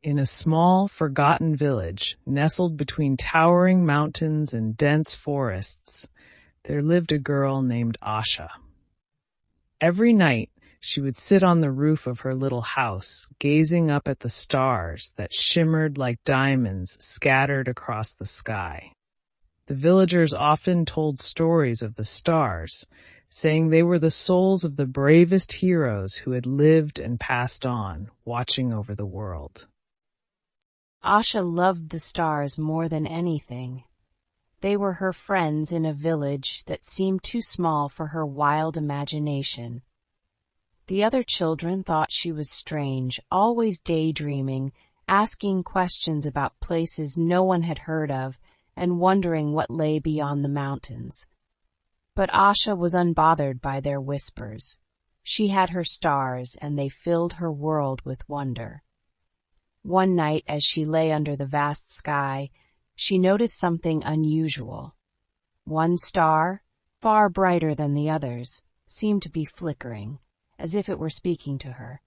In a small, forgotten village, nestled between towering mountains and dense forests, there lived a girl named Asha. Every night, she would sit on the roof of her little house, gazing up at the stars that shimmered like diamonds scattered across the sky. The villagers often told stories of the stars, saying they were the souls of the bravest heroes who had lived and passed on, watching over the world. Asha loved the stars more than anything. They were her friends in a village that seemed too small for her wild imagination. The other children thought she was strange, always daydreaming, asking questions about places no one had heard of, and wondering what lay beyond the mountains. But Asha was unbothered by their whispers. She had her stars, and they filled her world with wonder. One night, as she lay under the vast sky, she noticed something unusual. One star, far brighter than the others, seemed to be flickering, as if it were speaking to her.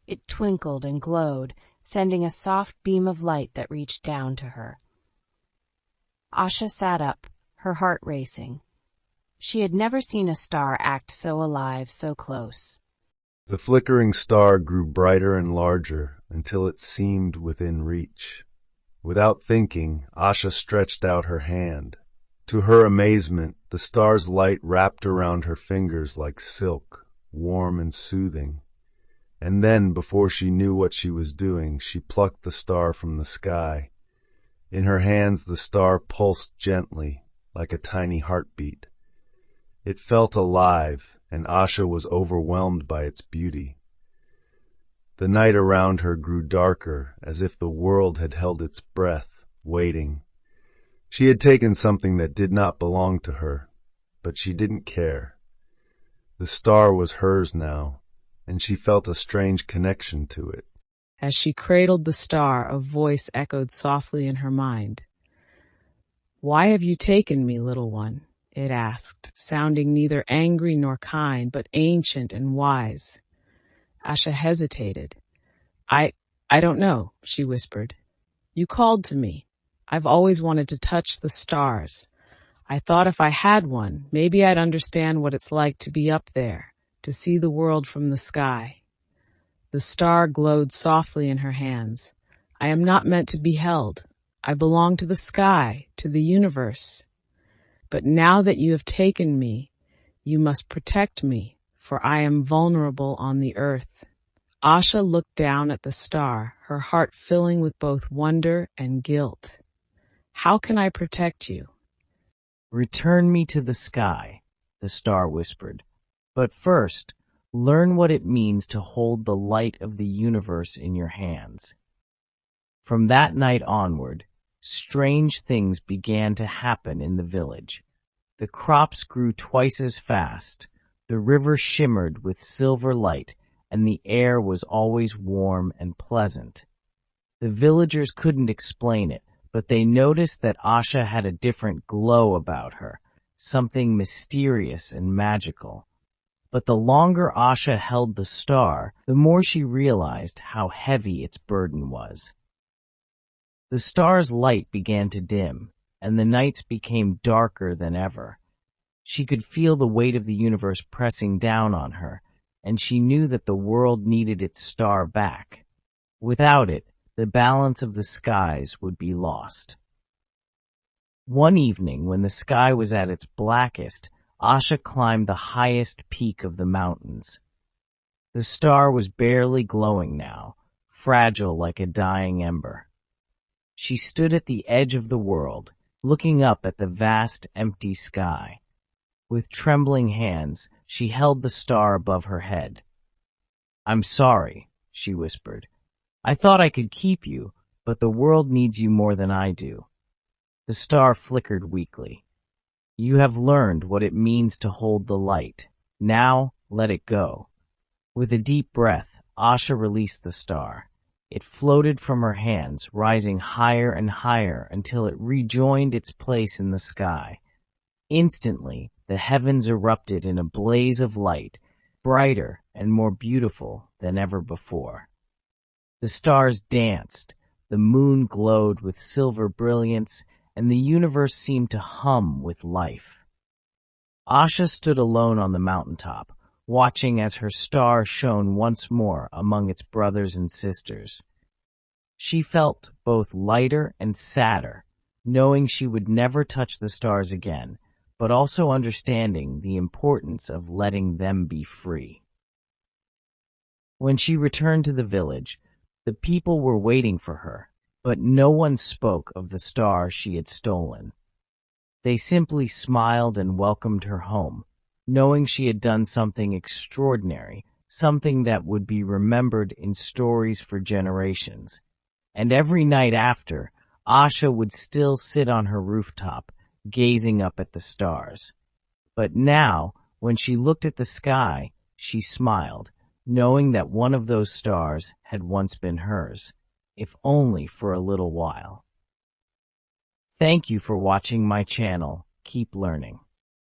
It twinkled and glowed, sending a soft beam of light that reached down to her. Asha sat up, her heart racing. She had never seen a star act so alive, so close. The flickering star grew brighter and larger until it seemed within reach. Without thinking, Asha stretched out her hand. To her amazement, the star's light wrapped around her fingers like silk, warm and soothing. And then, before she knew what she was doing, she plucked the star from the sky. In her hands, the star pulsed gently, like a tiny heartbeat. It felt alive, and Asha was overwhelmed by its beauty. The night around her grew darker, as if the world had held its breath, waiting. She had taken something that did not belong to her, but she didn't care. The star was hers now, and she felt a strange connection to it. As she cradled the star, a voice echoed softly in her mind. "Why have you taken me, little one?" it asked, sounding neither angry nor kind, but ancient and wise. Asha hesitated. I don't know," she whispered. "You called to me. I've always wanted to touch the stars. I thought if I had one, maybe I'd understand what it's like to be up there, to see the world from the sky." The star glowed softly in her hands. "I am not meant to be held. I belong to the sky, to the universe. But now that you have taken me, you must protect me, for I am vulnerable on the earth." Asha looked down at the star, her heart filling with both wonder and guilt. "How can I protect you?" "Return me to the sky," the star whispered. "But first, learn what it means to hold the light of the universe in your hands." From that night onward, strange things began to happen in the village. The crops grew twice as fast, the river shimmered with silver light, and the air was always warm and pleasant. The villagers couldn't explain it, but they noticed that Asha had a different glow about her, something mysterious and magical. But the longer Asha held the star, the more she realized how heavy its burden was. The star's light began to dim, and the nights became darker than ever. She could feel the weight of the universe pressing down on her, and she knew that the world needed its star back. Without it, the balance of the skies would be lost. One evening, when the sky was at its blackest, Asha climbed the highest peak of the mountains. The star was barely glowing now, fragile like a dying ember. She stood at the edge of the world, looking up at the vast, empty sky. With trembling hands, she held the star above her head. "I'm sorry," she whispered. "I thought I could keep you, but the world needs you more than I do." The star flickered weakly. "You have learned what it means to hold the light. Now, let it go." With a deep breath, Asha released the star. It floated from her hands, rising higher and higher until it rejoined its place in the sky. Instantly, the heavens erupted in a blaze of light, brighter and more beautiful than ever before. The stars danced, the moon glowed with silver brilliance, and the universe seemed to hum with life. Asha stood alone on the mountaintop, watching as her star shone once more among its brothers and sisters. She felt both lighter and sadder, knowing she would never touch the stars again, but also understanding the importance of letting them be free. When she returned to the village, the people were waiting for her, but no one spoke of the star she had stolen. They simply smiled and welcomed her home, knowing she had done something extraordinary, something that would be remembered in stories for generations. And every night after, Asha would still sit on her rooftop, gazing up at the stars. But now, when she looked at the sky, she smiled, knowing that one of those stars had once been hers, if only for a little while. Thank you for watching my channel. Keep learning.